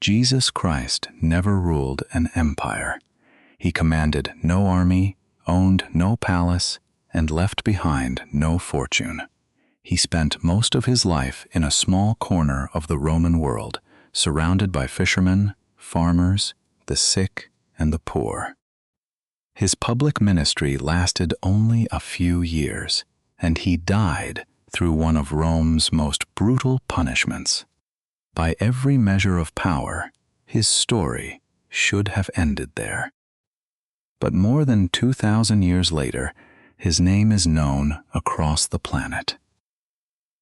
Jesus Christ never ruled an empire. He commanded no army, owned no palace, and left behind no fortune. He spent most of his life in a small corner of the Roman world, surrounded by fishermen, farmers, the sick, and the poor. His public ministry lasted only a few years, and he died through one of Rome's most brutal punishments. By every measure of power, his story should have ended there. But more than 2,000 years later, his name is known across the planet.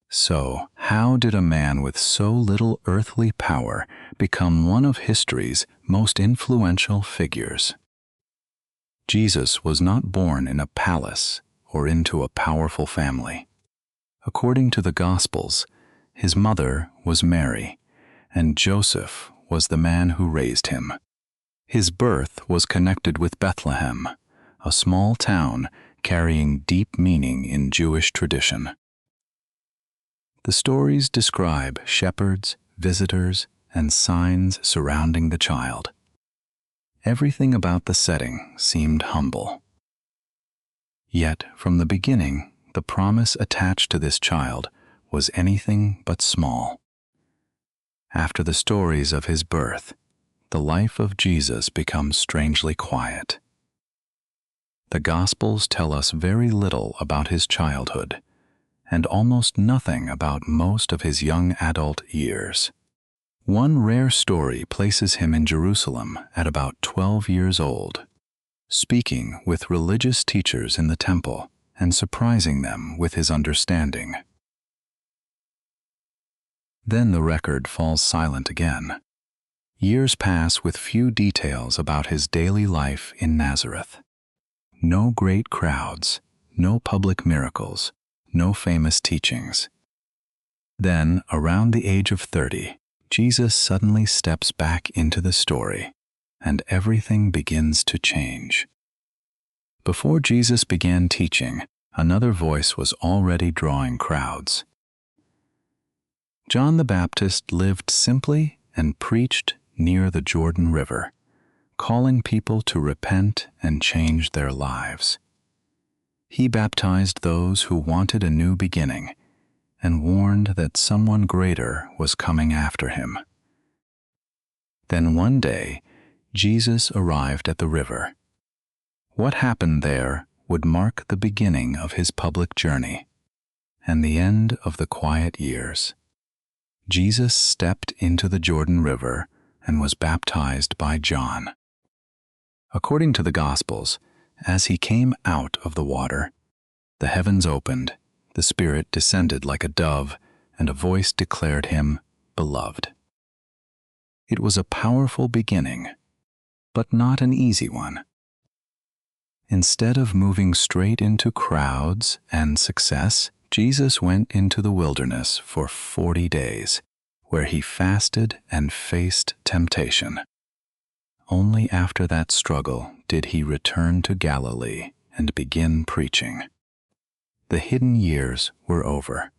So, how did a man with so little earthly power become one of history's most influential figures? Jesus was not born in a palace or into a powerful family. According to the Gospels, his mother was Mary, and Joseph was the man who raised him. His birth was connected with Bethlehem, a small town carrying deep meaning in Jewish tradition. The stories describe shepherds, visitors, and signs surrounding the child. Everything about the setting seemed humble. Yet, from the beginning, the promise attached to this child was anything but small. After the stories of his birth, the life of Jesus becomes strangely quiet. The Gospels tell us very little about his childhood, and almost nothing about most of his young adult years. One rare story places him in Jerusalem at about 12 years old, speaking with religious teachers in the temple and surprising them with his understanding. Then the record falls silent again. Years pass with few details about his daily life in Nazareth. No great crowds, no public miracles, no famous teachings. Then, around the age of 30, Jesus suddenly steps back into the story, and everything begins to change. Before Jesus began teaching, another voice was already drawing crowds. John the Baptist lived simply and preached near the Jordan River, calling people to repent and change their lives. He baptized those who wanted a new beginning and warned that someone greater was coming after him. Then one day, Jesus arrived at the river. What happened there would mark the beginning of his public journey and the end of the quiet years. Jesus stepped into the Jordan River and was baptized by John. According to the Gospels, as he came out of the water, the heavens opened, the Spirit descended like a dove, and a voice declared him beloved. It was a powerful beginning, but not an easy one. Instead of moving straight into crowds and success, Jesus went into the wilderness for 40 days, where he fasted and faced temptation. Only after that struggle did he return to Galilee and begin preaching. The hidden years were over.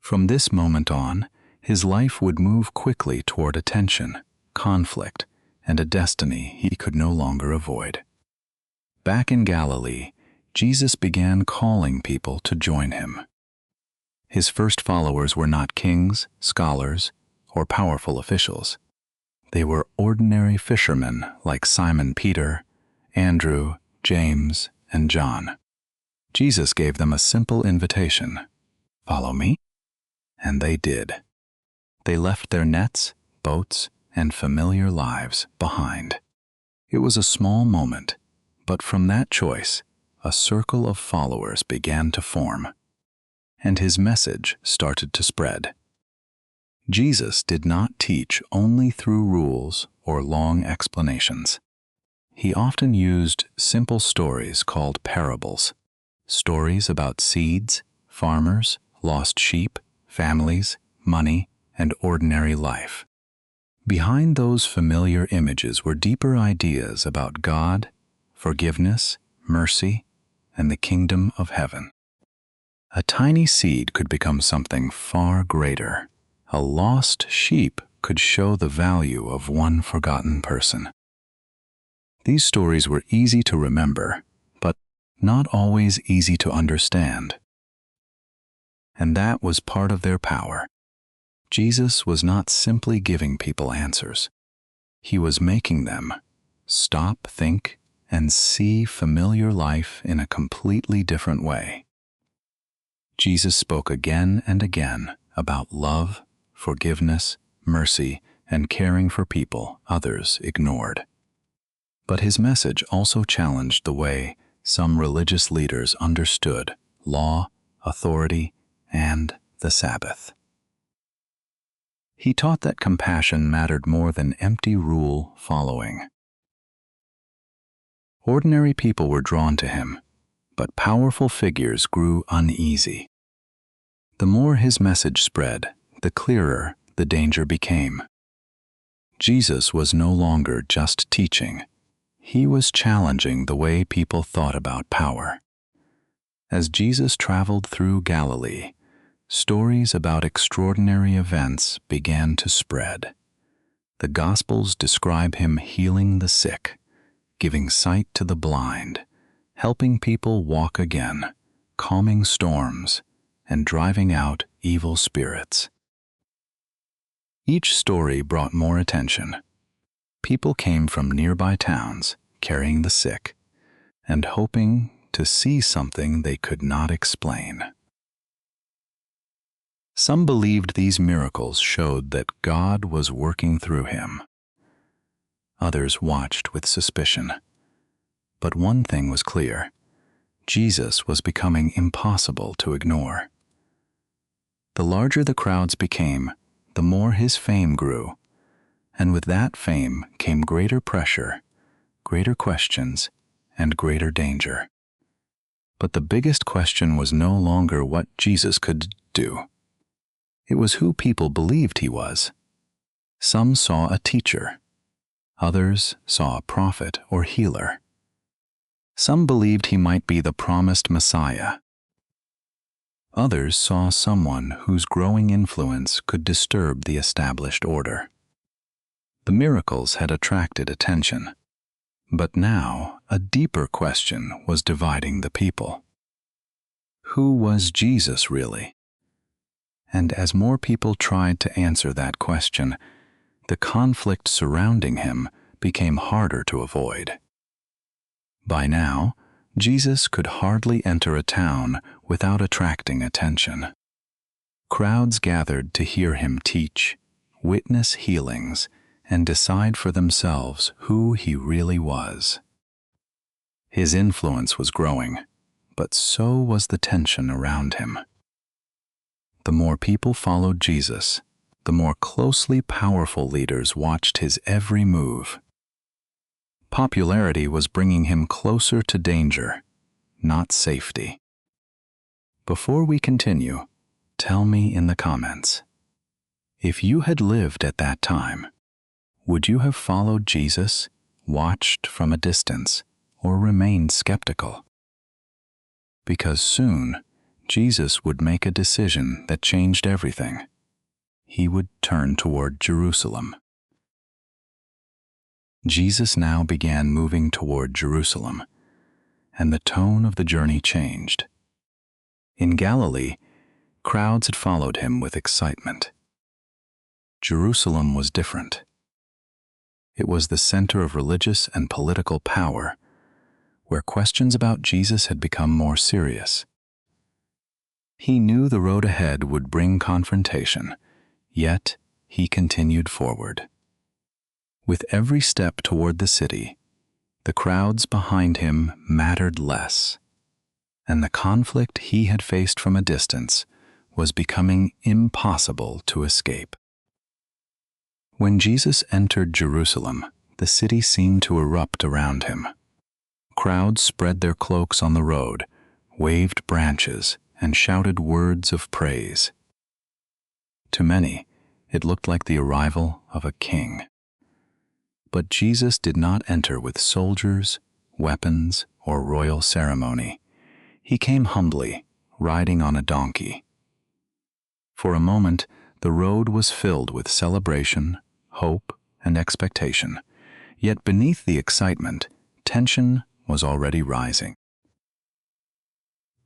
From this moment on, his life would move quickly toward attention, conflict, and a destiny he could no longer avoid. Back in Galilee, Jesus began calling people to join him. His first followers were not kings, scholars, or powerful officials. They were ordinary fishermen like Simon Peter, Andrew, James, and John. Jesus gave them a simple invitation: "Follow me." And they did. They left their nets, boats, and familiar lives behind. It was a small moment, but from that choice, a circle of followers began to form, and his message started to spread. Jesus did not teach only through rules or long explanations. He often used simple stories called parables, stories about seeds, farmers, lost sheep, families, money, and ordinary life. Behind those familiar images were deeper ideas about God, forgiveness, mercy, and the kingdom of heaven. A tiny seed could become something far greater. A lost sheep could show the value of one forgotten person. These stories were easy to remember, but not always easy to understand. And that was part of their power. Jesus was not simply giving people answers. He was making them stop, think, and see familiar life in a completely different way. Jesus spoke again and again about love, forgiveness, mercy, and caring for people others ignored. But his message also challenged the way some religious leaders understood law, authority, and the Sabbath. He taught that compassion mattered more than empty rule following. Ordinary people were drawn to him, but powerful figures grew uneasy. The more his message spread, the clearer the danger became. Jesus was no longer just teaching. He was challenging the way people thought about power. As Jesus traveled through Galilee, stories about extraordinary events began to spread. The Gospels describe him healing the sick, giving sight to the blind, helping people walk again, calming storms, and driving out evil spirits. Each story brought more attention. People came from nearby towns, carrying the sick, and hoping to see something they could not explain. Some believed these miracles showed that God was working through him. Others watched with suspicion. But one thing was clear: Jesus was becoming impossible to ignore. The larger the crowds became, the more his fame grew, and with that fame came greater pressure, greater questions, and greater danger. But the biggest question was no longer what Jesus could do. It was who people believed he was. Some saw a teacher. Others saw a prophet or healer. Some believed he might be the promised Messiah. Others saw someone whose growing influence could disturb the established order. The miracles had attracted attention, but now a deeper question was dividing the people. Who was Jesus really? And as more people tried to answer that question, the conflict surrounding him became harder to avoid. By now, Jesus could hardly enter a town without attracting attention. Crowds gathered to hear him teach, witness healings, and decide for themselves who he really was. His influence was growing, but so was the tension around him. The more people followed Jesus, the more closely powerful leaders watched his every move. Popularity was bringing him closer to danger, not safety. Before we continue, tell me in the comments, if you had lived at that time, would you have followed Jesus, watched from a distance, or remained skeptical? Because soon, Jesus would make a decision that changed everything. He would turn toward Jerusalem. Jesus now began moving toward Jerusalem, and the tone of the journey changed. In Galilee, crowds had followed him with excitement. Jerusalem was different. It was the center of religious and political power, where questions about Jesus had become more serious. He knew the road ahead would bring confrontation, yet he continued forward. With every step toward the city, the crowds behind him mattered less, and the conflict he had faced from a distance was becoming impossible to escape. When Jesus entered Jerusalem, the city seemed to erupt around him. Crowds spread their cloaks on the road, waved branches, and shouted words of praise. To many, it looked like the arrival of a king. But Jesus did not enter with soldiers, weapons, or royal ceremony. He came humbly, riding on a donkey. For a moment, The road was filled with celebration, hope, and expectation. Yet beneath the excitement, tension was already rising.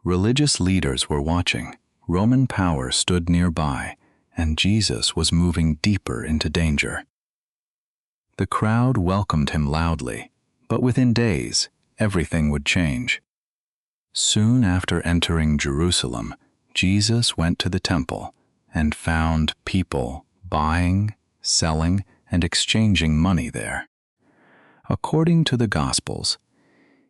Religious leaders were watching, Roman power stood nearby, and Jesus was moving deeper into danger. The crowd welcomed him loudly, but within days, everything would change. Soon after entering Jerusalem, Jesus went to the temple and found people buying, selling, and exchanging money there. According to the Gospels,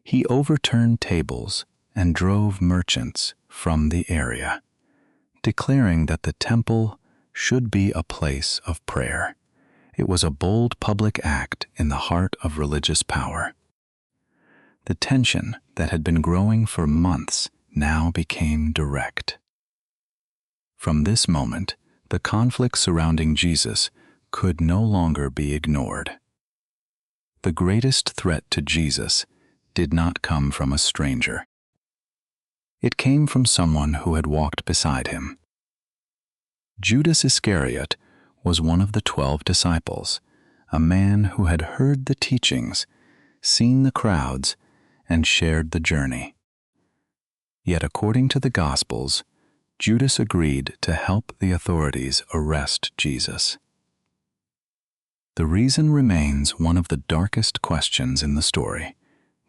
he overturned tables and drove merchants from the area, declaring that the temple should be a place of prayer. It was a bold public act in the heart of religious power. The tension that had been growing for months now became direct. From this moment, the conflict surrounding Jesus could no longer be ignored. The greatest threat to Jesus did not come from a stranger. It came from someone who had walked beside him. Judas Iscariot was one of the 12 disciples, a man who had heard the teachings, seen the crowds, and shared the journey. Yet according to the Gospels, Judas agreed to help the authorities arrest Jesus. The reason remains one of the darkest questions in the story,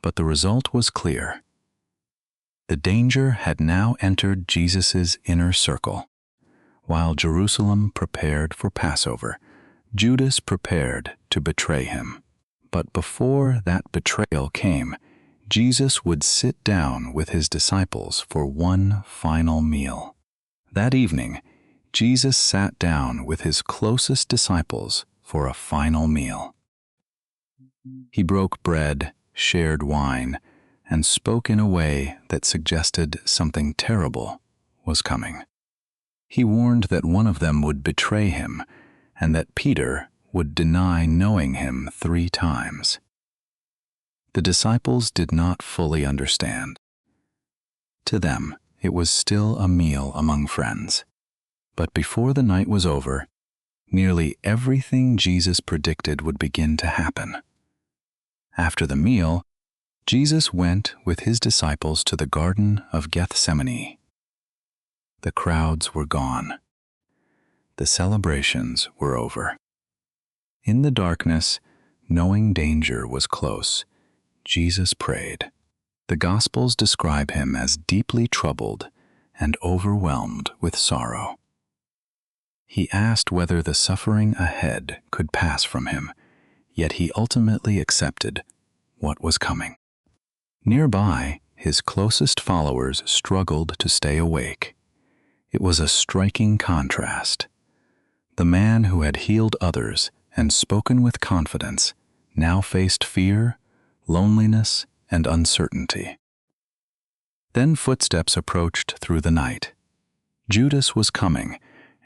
but the result was clear. The danger had now entered Jesus' inner circle. While Jerusalem prepared for Passover, Judas prepared to betray him. But before that betrayal came, Jesus would sit down with his disciples for one final meal. That evening, Jesus sat down with his closest disciples for a final meal. He broke bread, shared wine, and spoke in a way that suggested something terrible was coming. He warned that one of them would betray him and that Peter would deny knowing him 3 times. The disciples did not fully understand. To them, it was still a meal among friends. But before the night was over, nearly everything Jesus predicted would begin to happen. After the meal, Jesus went with his disciples to the Garden of Gethsemane. The crowds were gone. The celebrations were over. In the darkness, knowing danger was close, Jesus prayed. The Gospels describe him as deeply troubled and overwhelmed with sorrow. He asked whether the suffering ahead could pass from him, yet he ultimately accepted what was coming. Nearby, his closest followers struggled to stay awake. It was a striking contrast. The man who had healed others and spoken with confidence now faced fear, loneliness, and uncertainty. Then footsteps approached through the night. Judas was coming,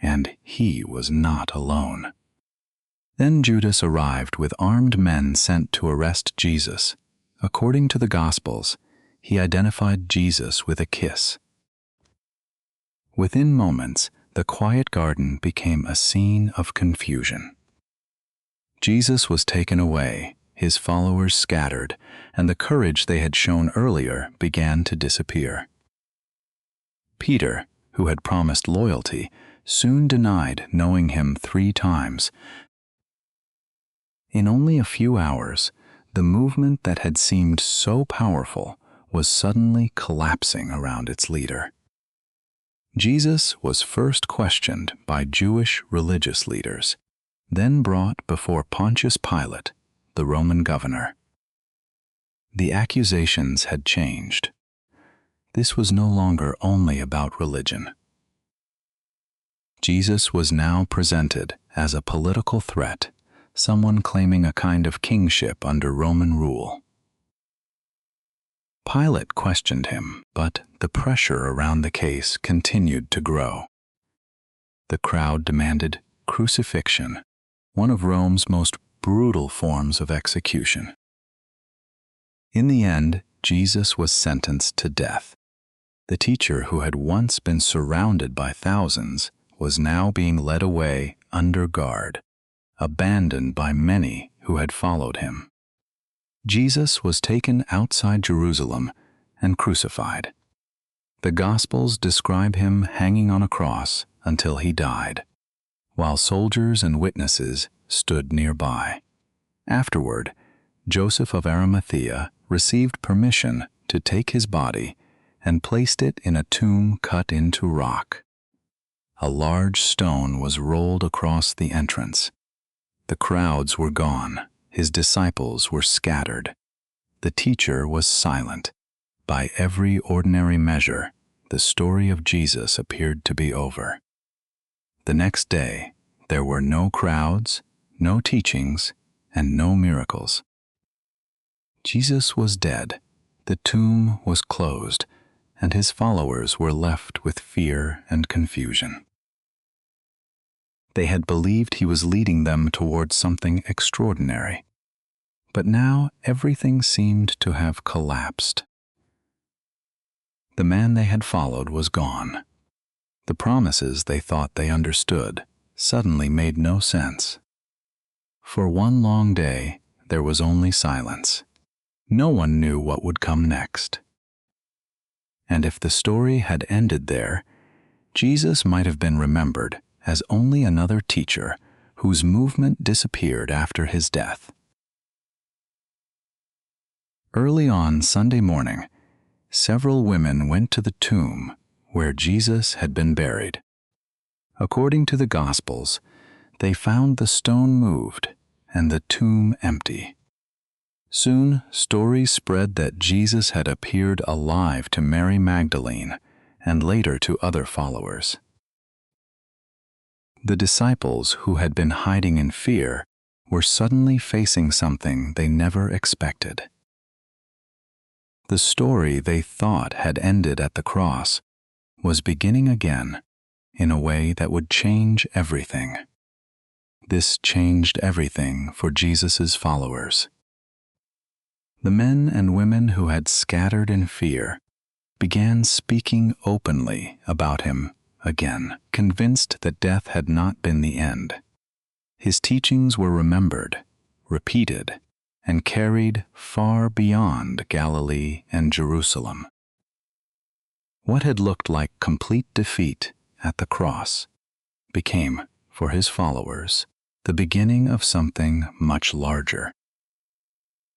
and he was not alone. Then Judas arrived with armed men sent to arrest Jesus. According to the Gospels, he identified Jesus with a kiss. Within moments, the quiet garden became a scene of confusion. Jesus was taken away, his followers scattered, and the courage they had shown earlier began to disappear. Peter, who had promised loyalty, soon denied knowing him 3 times. In only a few hours, the movement that had seemed so powerful was suddenly collapsing around its leader. Jesus was first questioned by Jewish religious leaders, then brought before Pontius Pilate, the Roman governor. The accusations had changed. This was no longer only about religion. Jesus was now presented as a political threat, someone claiming a kind of kingship under Roman rule. Pilate questioned him, but the pressure around the case continued to grow. The crowd demanded crucifixion, one of Rome's most brutal forms of execution. In the end, Jesus was sentenced to death. The teacher who had once been surrounded by thousands was now being led away under guard, abandoned by many who had followed him. Jesus was taken outside Jerusalem and crucified. The Gospels describe him hanging on a cross until he died, while soldiers and witnesses stood nearby. Afterward, Joseph of Arimathea received permission to take his body and placed it in a tomb cut into rock. A large stone was rolled across the entrance. The crowds were gone. His disciples were scattered. The teacher was silent. By every ordinary measure, the story of Jesus appeared to be over. The next day, there were no crowds, no teachings, and no miracles. Jesus was dead. The tomb was closed, and his followers were left with fear and confusion. They had believed he was leading them towards something extraordinary, but now everything seemed to have collapsed. The man they had followed was gone. The promises they thought they understood suddenly made no sense. For one long day, there was only silence. No one knew what would come next. And if the story had ended there, Jesus might have been remembered as only another teacher whose movement disappeared after his death. Early on Sunday morning, several women went to the tomb where Jesus had been buried. According to the Gospels, they found the stone moved and the tomb empty. Soon, stories spread that Jesus had appeared alive to Mary Magdalene and later to other followers. The disciples who had been hiding in fear were suddenly facing something they never expected. The story they thought had ended at the cross was beginning again in a way that would change everything. This changed everything for Jesus' followers. The men and women who had scattered in fear began speaking openly about him again, convinced that death had not been the end. His teachings were remembered, repeated, and carried far beyond Galilee and Jerusalem. What had looked like complete defeat at the cross became, for his followers, the beginning of something much larger.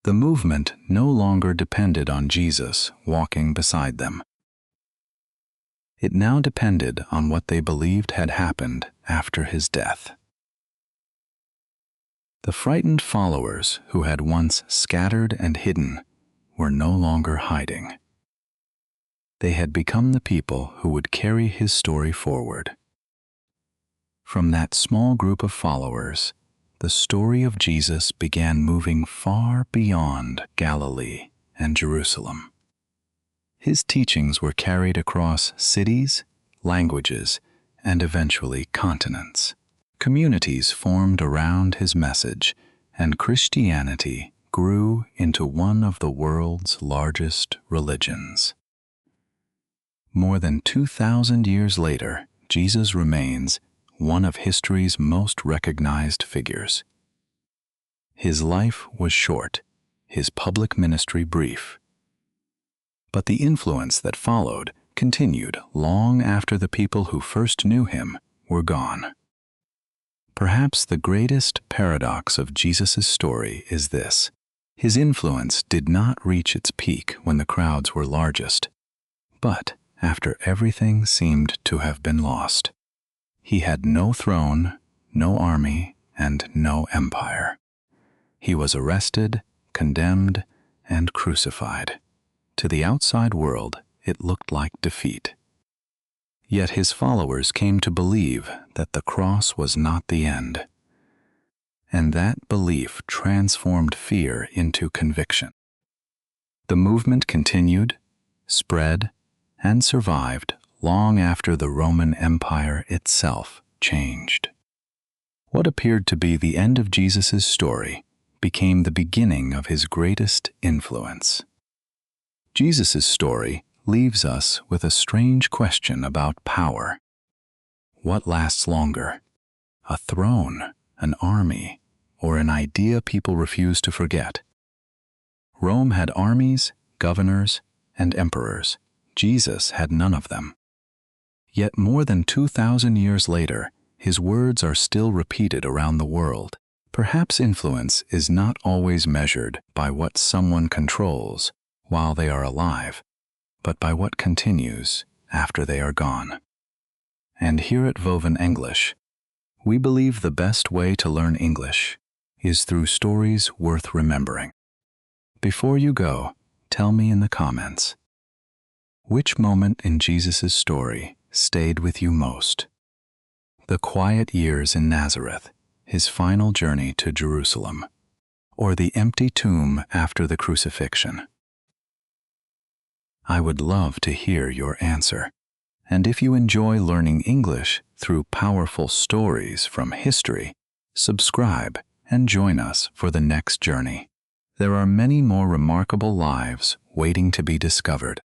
The movement no longer depended on Jesus walking beside them. It now depended on what they believed had happened after his death. The frightened followers who had once scattered and hidden were no longer hiding. They had become the people who would carry his story forward. From that small group of followers, the story of Jesus began moving far beyond Galilee and Jerusalem. His teachings were carried across cities, languages, and eventually continents. Communities formed around his message, and Christianity grew into one of the world's largest religions. More than 2,000 years later, Jesus remains one of history's most recognized figures. His life was short, his public ministry brief. But the influence that followed continued long after the people who first knew him were gone. Perhaps the greatest paradox of Jesus' story is this: his influence did not reach its peak when the crowds were largest, but after everything seemed to have been lost. He had no throne, no army, and no empire. He was arrested, condemned, and crucified. To the outside world, it looked like defeat. Yet his followers came to believe that the cross was not the end. And that belief transformed fear into conviction. The movement continued, spread, and survived long after the Roman Empire itself changed. What appeared to be the end of Jesus' story became the beginning of his greatest influence. Jesus' story leaves us with a strange question about power. What lasts longer? A throne, an army, or an idea people refuse to forget? Rome had armies, governors, and emperors. Jesus had none of them. Yet more than 2,000 years later, his words are still repeated around the world. Perhaps influence is not always measured by what someone controls while they are alive, but by what continues after they are gone. And here at Woven English, we believe the best way to learn English is through stories worth remembering. Before you go, tell me in the comments, which moment in Jesus' story stayed with you most? The quiet years in Nazareth, his final journey to Jerusalem, or the empty tomb after the crucifixion? I would love to hear your answer. And if you enjoy learning English through powerful stories from history, subscribe and join us for the next journey. There are many more remarkable lives waiting to be discovered.